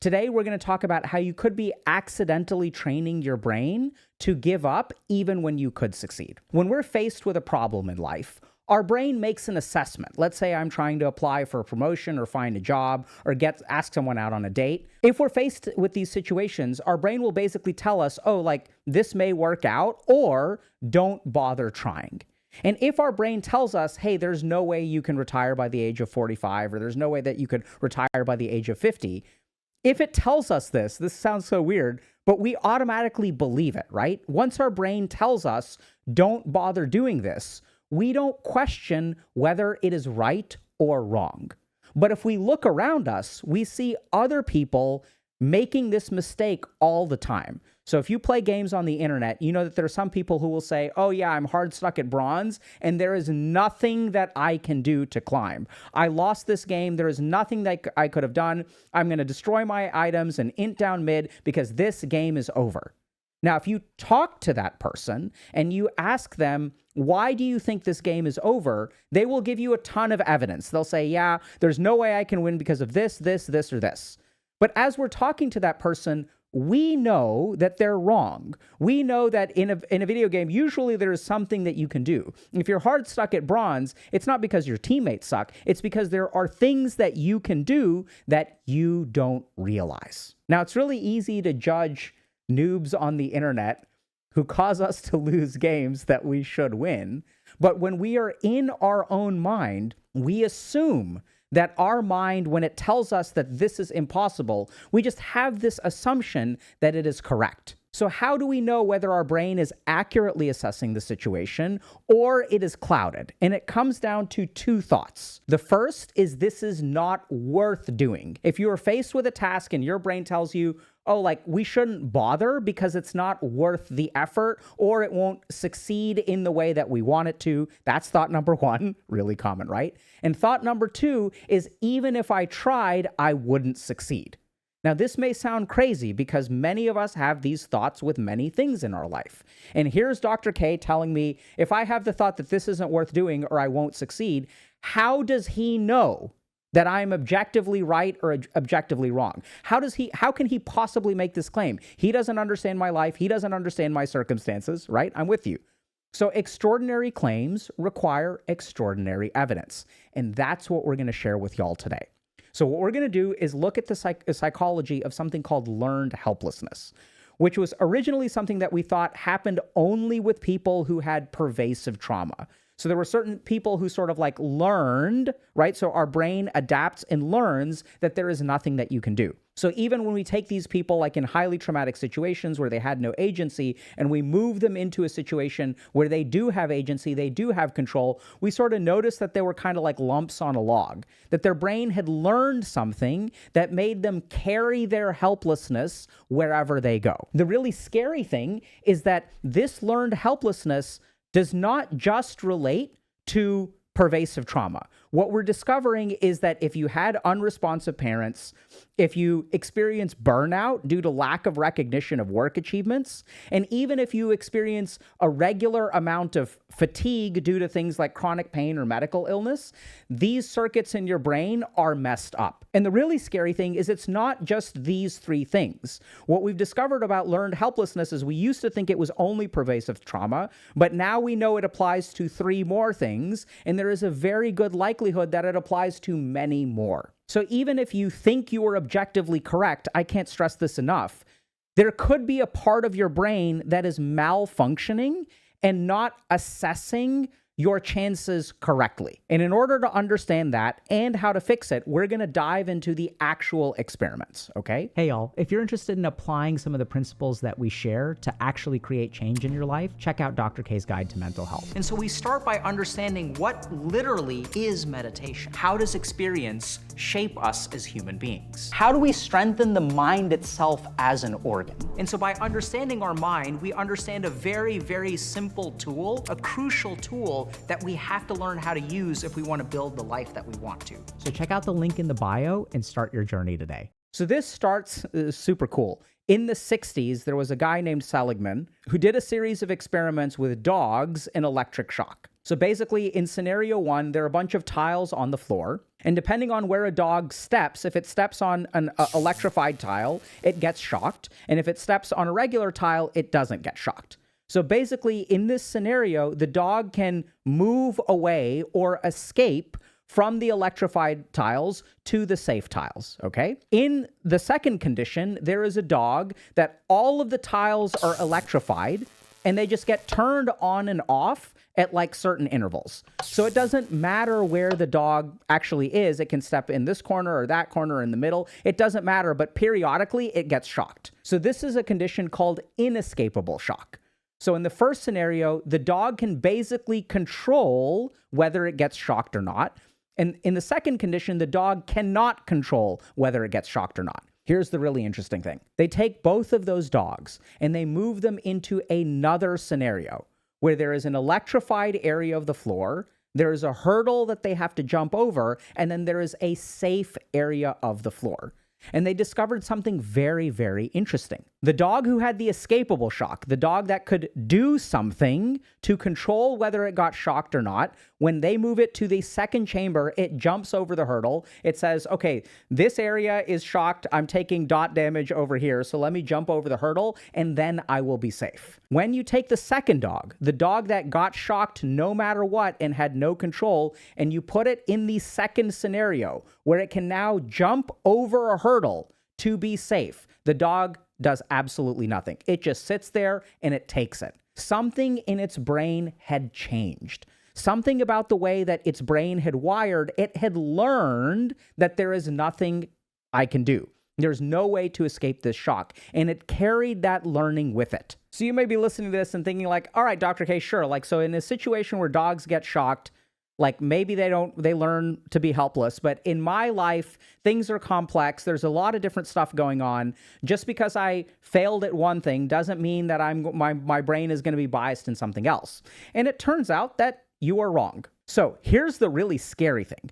Today, we're going to talk about how you could be accidentally training your brain to give up even when you could succeed. When we're faced with a problem in life, our brain makes an assessment. Let's say I'm trying to apply for a promotion or find a job or ask someone out on a date. If we're faced with these situations, our brain will basically tell us, oh, like this may work out, or don't bother trying. And if our brain tells us, hey, there's no way you can retire by the age of 45, or there's no way that you could retire by the age of 50, if it tells us this sounds so weird, but we automatically believe it, right? Once our brain tells us, don't bother doing this, we don't question whether it is right or wrong. But if we look around us, we see other people making this mistake all the time. So if you play games on the internet, you know that there are some people who will say, oh yeah, I'm hard stuck at bronze, and there is nothing that I can do to climb. I lost this game. There is nothing that I could have done. I'm going to destroy my items and int down mid because this game is over. Now, if you talk to that person and you ask them, why do you think this game is over? They will give you a ton of evidence. They'll say, yeah, there's no way I can win because of this, or this. But as we're talking to that person, we know that they're wrong. We know that in a video game, usually there is something that you can do. If you're hard stuck at bronze, it's not because your teammates suck. It's because there are things that you can do that you don't realize. Now, it's really easy to judge noobs on the internet who cause us to lose games that we should win. But when we are in our own mind, we assume that our mind, when it tells us that this is impossible, we just have this assumption that it is correct. So how do we know whether our brain is accurately assessing the situation or it is clouded? And it comes down to two thoughts. The first is this is not worth doing. If you are faced with a task and your brain tells you, oh, like we shouldn't bother because it's not worth the effort or it won't succeed in the way that we want it to. That's thought number one, really common, right? And thought number two is even if I tried, I wouldn't succeed. Now, this may sound crazy because many of us have these thoughts with many things in our life. And here's Dr. K telling me, if I have the thought that this isn't worth doing or I won't succeed, how does he know that I'm objectively right or objectively wrong? How can he possibly make this claim? He doesn't understand my life. He doesn't understand my circumstances, right? I'm with you. So extraordinary claims require extraordinary evidence. And that's what we're going to share with y'all today. So what we're going to do is look at the psychology of something called learned helplessness, which was originally something that we thought happened only with people who had pervasive trauma. So there were certain people who sort of like learned, right? So our brain adapts and learns that there is nothing that you can do. So even when we take these people like in highly traumatic situations where they had no agency and we move them into a situation where they do have agency, they do have control, we sort of notice that they were kind of like lumps on a log, that their brain had learned something that made them carry their helplessness wherever they go. The really scary thing is that this learned helplessness does not just relate to pervasive trauma. What we're discovering is that if you had unresponsive parents, if you experience burnout due to lack of recognition of work achievements, and even if you experience a regular amount of fatigue due to things like chronic pain or medical illness, these circuits in your brain are messed up. And the really scary thing is it's not just these three things. What we've discovered about learned helplessness is we used to think it was only pervasive trauma, but now we know it applies to three more things, and there is a very good likelihood that it applies to many more. So even if you think you are objectively correct, I can't stress this enough, there could be a part of your brain that is malfunctioning and not assessing your chances correctly. And in order to understand that and how to fix it, we're going to dive into the actual experiments, okay? Hey, y'all, if you're interested in applying some of the principles that we share to actually create change in your life, check out Dr. K's Guide to Mental Health. And so we start by understanding what literally is meditation. How does experience shape us as human beings? How do we strengthen the mind itself as an organ? And so by understanding our mind, we understand a very, very simple tool, a crucial tool that we have to learn how to use if we want to build the life that we want to. So check out the link in the bio and start your journey today. So this starts super cool. In the 60s, there was a guy named Seligman who did a series of experiments with dogs and electric shock. So basically, in scenario 1, there are a bunch of tiles on the floor, and depending on where a dog steps, if it steps on an electrified tile, it gets shocked, and if it steps on a regular tile, it doesn't get shocked. So basically, in this scenario, the dog can move away or escape from the electrified tiles to the safe tiles, okay? In the second condition, there is a dog that all of the tiles are electrified, and they just get turned on and off at like certain intervals. So it doesn't matter where the dog actually is. It can step in this corner or that corner in the middle. It doesn't matter, but periodically it gets shocked. So this is a condition called inescapable shock. So in the first scenario, the dog can basically control whether it gets shocked or not. And in the second condition, the dog cannot control whether it gets shocked or not. Here's the really interesting thing. They take both of those dogs and they move them into another scenario where there is an electrified area of the floor, there is a hurdle that they have to jump over, and then there is a safe area of the floor. And they discovered something very, very interesting. The dog who had the escapable shock, the dog that could do something to control whether it got shocked or not, when they move it to the second chamber, it jumps over the hurdle. It says, okay, this area is shocked. I'm taking dot damage over here, so let me jump over the hurdle, and then I will be safe. When you take the second dog, the dog that got shocked no matter what and had no control, and you put it in the second scenario where it can now jump over a hurdle to be safe, the dog does absolutely nothing. It just sits there and it takes it. Something in its brain had changed. Something about the way that its brain had wired, it had learned that there is nothing I can do. There's no way to escape this shock. And it carried that learning with it. So you may be listening to this and thinking like, all right, Dr. K, sure. Like, so in a situation where dogs get shocked, like maybe they learn to be helpless. But in my life, things are complex. There's a lot of different stuff going on. Just because I failed at one thing doesn't mean that my brain is going to be biased in something else. And it turns out that you are wrong. So here's the really scary thing.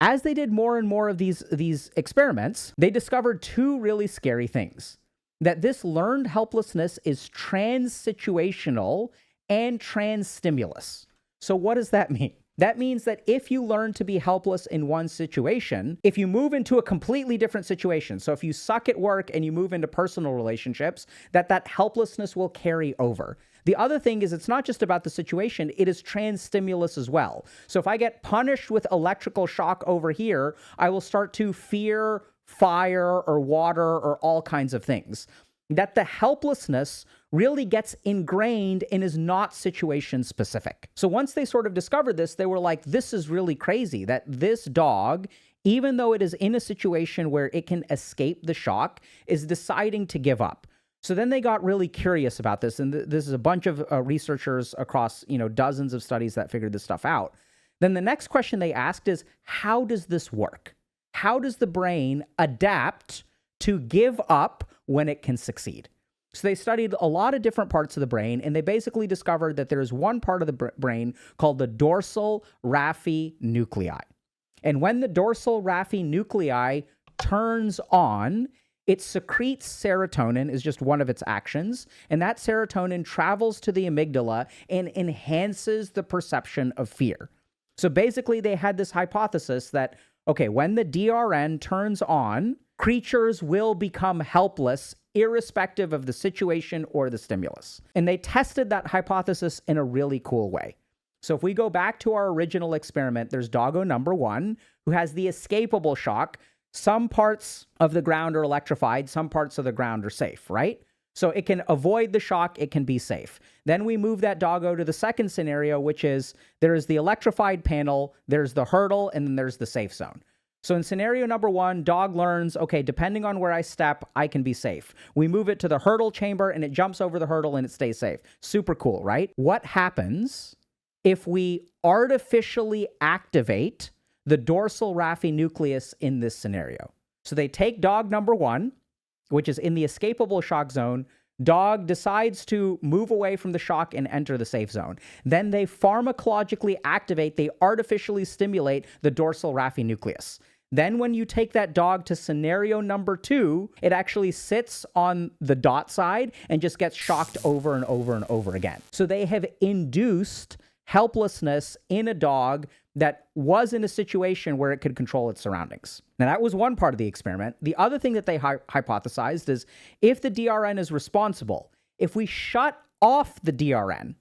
As they did more and more of these experiments, they discovered two really scary things. That this learned helplessness is trans-situational and trans-stimulus. So what does that mean? That means that if you learn to be helpless in one situation, if you move into a completely different situation, so if you suck at work and you move into personal relationships, that helplessness will carry over. The other thing is it's not just about the situation, it is trans-stimulus as well. So if I get punished with electrical shock over here, I will start to fear fire or water or all kinds of things. That the helplessness really gets ingrained and is not situation specific. So once they sort of discovered this, they were like, this is really crazy that this dog, even though it is in a situation where it can escape the shock, is deciding to give up. So then they got really curious about this. And this is a bunch of researchers across, dozens of studies that figured this stuff out. Then the next question they asked is, how does this work? How does the brain adapt to give up when it can succeed? So they studied a lot of different parts of the brain, and they basically discovered that there is one part of the brain called the dorsal raphe nuclei. And when the dorsal raphe nuclei turns on, it secretes serotonin, is just one of its actions, and that serotonin travels to the amygdala and enhances the perception of fear. So basically, they had this hypothesis that, okay, when the DRN turns on, creatures will become helpless irrespective of the situation or the stimulus. And they tested that hypothesis in a really cool way. So if we go back to our original experiment, there's doggo number 1 who has the escapable shock. Some parts of the ground are electrified, some parts of the ground are safe, right? So it can avoid the shock, it can be safe. Then we move that doggo to the second scenario, which is there is the electrified panel, there's the hurdle, and then there's the safe zone. So in scenario number 1, dog learns, okay, depending on where I step, I can be safe. We move it to the hurdle chamber and it jumps over the hurdle and it stays safe. Super cool, right? What happens if we artificially activate the dorsal raphe nucleus in this scenario? So they take dog number 1, which is in the escapable shock zone. Dog decides to move away from the shock and enter the safe zone. Then they pharmacologically activate, they artificially stimulate the dorsal raphe nucleus. Then when you take that dog to scenario number 2, it actually sits on the dot side and just gets shocked over and over and over again. So they have induced helplessness in a dog that was in a situation where it could control its surroundings. Now, that was one part of the experiment. The other thing that they hypothesized is if the DRN is responsible, if we shut off the DRN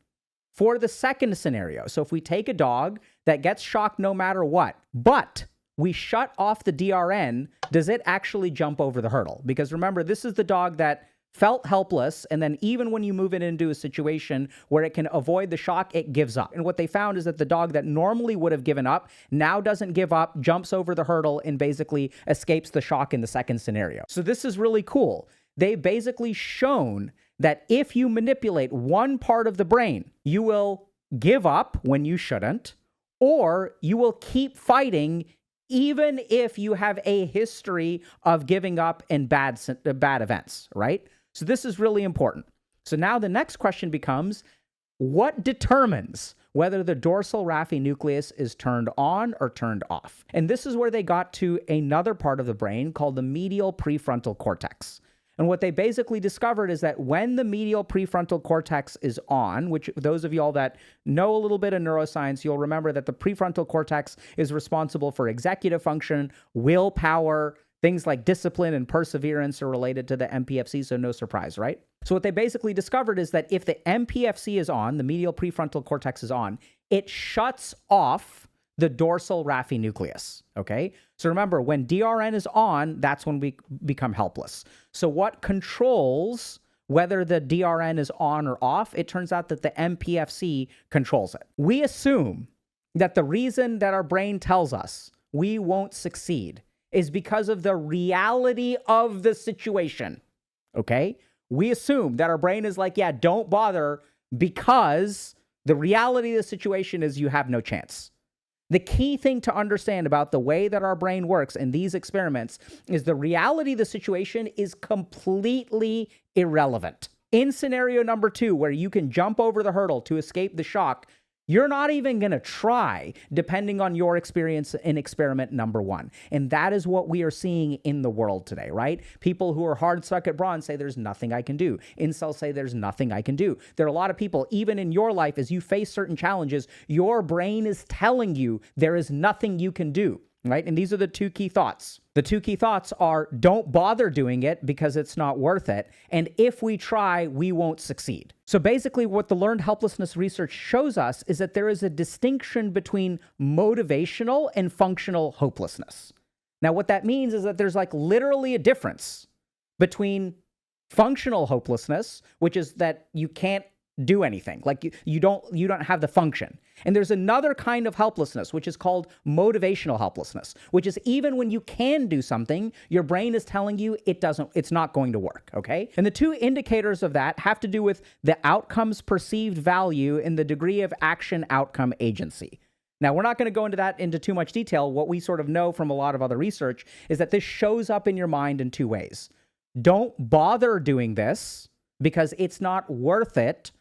for the second scenario, so if we take a dog that gets shocked no matter what, but we shut off the DRN, does it actually jump over the hurdle? Because remember, this is the dog that felt helpless, and then even when you move it into a situation where it can avoid the shock, it gives up. And what they found is that the dog that normally would have given up now doesn't give up, jumps over the hurdle, and basically escapes the shock in the second scenario. So this is really cool. They've basically shown that if you manipulate one part of the brain, you will give up when you shouldn't, or you will keep fighting even if you have a history of giving up in bad events, right? So this is really important. So now the next question becomes, what determines whether the dorsal raphe nucleus is turned on or turned off? And this is where they got to another part of the brain called the medial prefrontal cortex. And what they basically discovered is that when the medial prefrontal cortex is on, which those of y'all that know a little bit of neuroscience, you'll remember that the prefrontal cortex is responsible for executive function, willpower, things like discipline and perseverance are related to the MPFC, so no surprise, right? So what they basically discovered is that if the MPFC is on, the medial prefrontal cortex is on, it shuts off the dorsal raphe nucleus, okay? So remember, when DRN is on, that's when we become helpless. So what controls whether the DRN is on or off? It turns out that the MPFC controls it. We assume that the reason that our brain tells us we won't succeed is because of the reality of the situation, okay? We assume that our brain is like, yeah, don't bother, because the reality of the situation is you have no chance. The key thing to understand about the way that our brain works in these experiments is the reality of the situation is completely irrelevant. In scenario number 2, where you can jump over the hurdle to escape the shock, you're not even going to try, depending on your experience in experiment number 1. And that is what we are seeing in the world today, right? People who are hard stuck at bronze say there's nothing I can do. Incels say there's nothing I can do. There are a lot of people, even in your life, as you face certain challenges, your brain is telling you there is nothing you can do, right? And these are the 2 key thoughts. The 2 key thoughts are, don't bother doing it because it's not worth it. And if we try, we won't succeed. So basically what the learned helplessness research shows us is that there is a distinction between motivational and functional hopelessness. Now, what that means is that there's like literally a difference between functional hopelessness, which is that you can't do anything. Like you don't have the function. And there's another kind of helplessness, which is called motivational helplessness, which is even when you can do something, your brain is telling you it's not going to work, okay? And the 2 indicators of that have to do with the outcome's perceived value and the degree of action outcome agency. Now, we're not going to go into too much detail. What we sort of know from a lot of other research is that this shows up in your mind in 2 ways. Don't bother doing this because it's not worth it.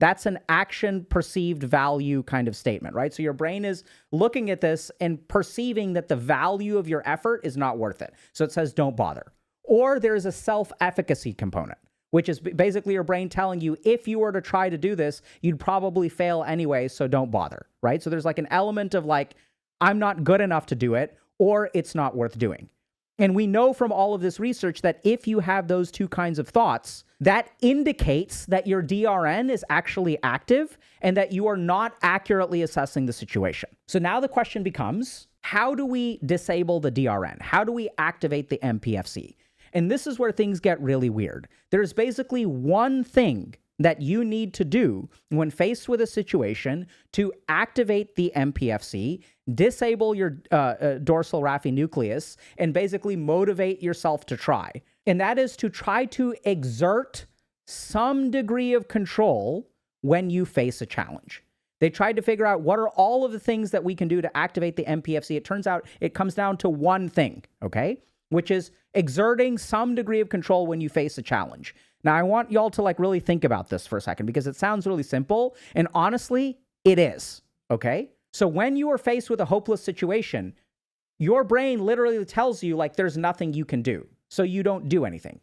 That's an action perceived value kind of statement, right? So your brain is looking at this and perceiving that the value of your effort is not worth it. So it says, don't bother. Or there's a self-efficacy component, which is basically your brain telling you, if you were to try to do this, you'd probably fail anyway, so don't bother, right? So there's like an element of like, I'm not good enough to do it, or it's not worth doing. And we know from all of this research that if you have those 2 kinds of thoughts, that indicates that your DRN is actually active and that you are not accurately assessing the situation. So now the question becomes, how do we disable the DRN? How do we activate the MPFC? And this is where things get really weird. There's basically one thing that you need to do when faced with a situation to activate the MPFC, disable your dorsal raphe nucleus, and basically motivate yourself to try. And that is to try to exert some degree of control when you face a challenge. They tried to figure out what are all of the things that we can do to activate the MPFC. It turns out it comes down to one thing, okay? Which is exerting some degree of control when you face a challenge. Now, I want y'all to like really think about this for a second because it sounds really simple, and honestly, it is, okay? So when you are faced with a hopeless situation, your brain literally tells you like there's nothing you can do, so you don't do anything.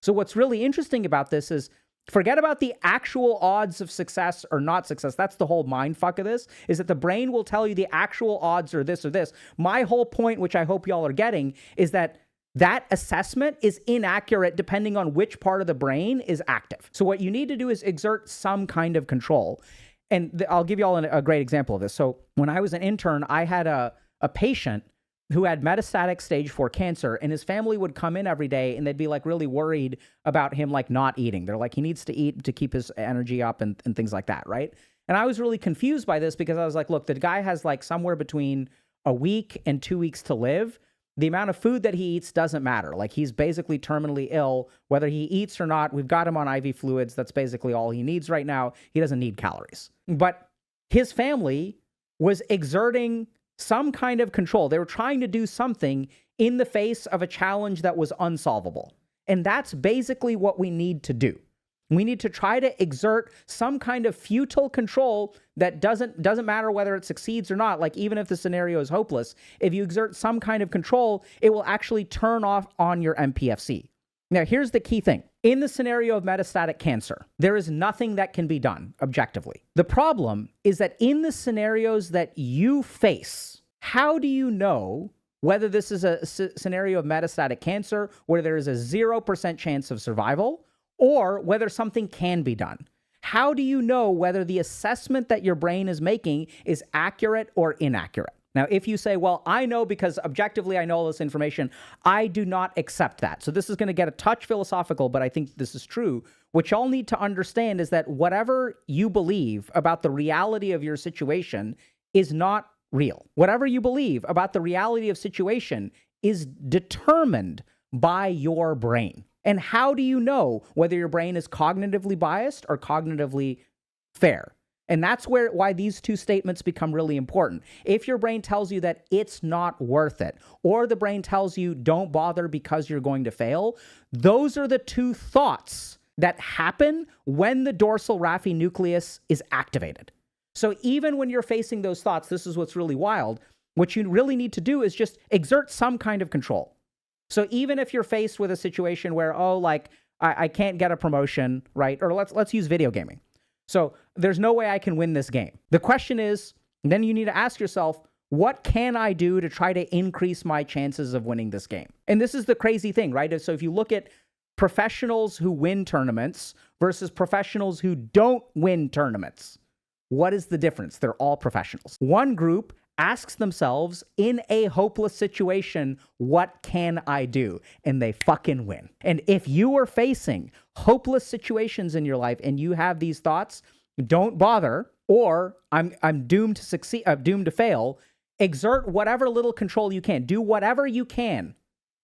So what's really interesting about this is Forget about the actual odds of success or not success. That's the whole mind fuck of this, is that the brain will tell you the actual odds are this or this. My whole point, which I hope y'all are getting, is that that assessment is inaccurate depending on which part of the brain is active. So what you need to do is exert some kind of control. And I'll give y'all a great example of this. So when I was an intern, I had a patient who had metastatic stage 4 cancer, and his family would come in every day and they'd be like really worried about him like not eating. They're like, he needs to eat to keep his energy up and things like that, right? And I was really confused by this because I was like, look, the guy has like somewhere between a week and 2 weeks to live. The amount of food that he eats doesn't matter. Like, he's basically terminally ill, whether he eats or not. We've got him on IV fluids. That's basically all he needs right now. He doesn't need calories. But his family was exerting some kind of control. They were trying to do something in the face of a challenge that was unsolvable. And that's basically what we need to do. We need to try to exert some kind of futile control that doesn't matter whether it succeeds or not. Like, even if the scenario is hopeless, if you exert some kind of control, it will actually turn off on your MPFC. Now, here's the key thing. In the scenario of metastatic cancer, there is nothing that can be done objectively. The problem is that in the scenarios that you face, how do you know whether this is a scenario of metastatic cancer where there is a 0% chance of survival, or whether something can be done? How do you know whether the assessment that your brain is making is accurate or inaccurate? Now, if you say, well, I know because objectively I know all this information, I do not accept that. So this is going to get a touch philosophical, but I think this is true. What y'all need to understand is that whatever you believe about the reality of your situation is not real. Whatever you believe about the reality of situation is determined by your brain. And how do you know whether your brain is cognitively biased or cognitively fair? And that's why these two statements become really important. If your brain tells you that it's not worth it, or the brain tells you don't bother because you're going to fail, those are the two thoughts that happen when the dorsal raphe nucleus is activated. So even when you're facing those thoughts, this is what's really wild. What you really need to do is just exert some kind of control. So even if you're faced with a situation where, oh, like I can't get a promotion, right? Or let's use video gaming. So there's no way I can win this game. The question is, then you need to ask yourself, what can I do to try to increase my chances of winning this game? And this is the crazy thing, right? So if you look at professionals who win tournaments versus professionals who don't win tournaments, what is the difference? They're all professionals. One group asks themselves, in a hopeless situation, what can I do? And they fucking win. And if you are facing hopeless situations in your life and you have these thoughts, don't bother, or I'm doomed to succeed, I'm doomed to fail. Exert whatever little control you can. Do whatever you can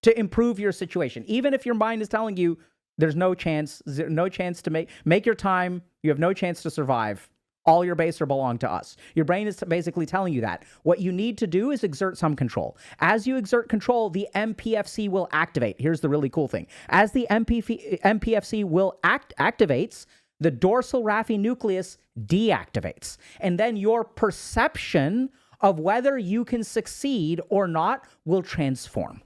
to improve your situation. Even if your mind is telling you there's no chance to make your time, you have no chance to survive. All your base belong to us. Your brain is basically telling you that. What you need to do is exert some control. As you exert control, the MPFC will activate. Here's the really cool thing. As the MPFC will activates, the dorsal raphe nucleus deactivates. And then your perception of whether you can succeed or not will transform.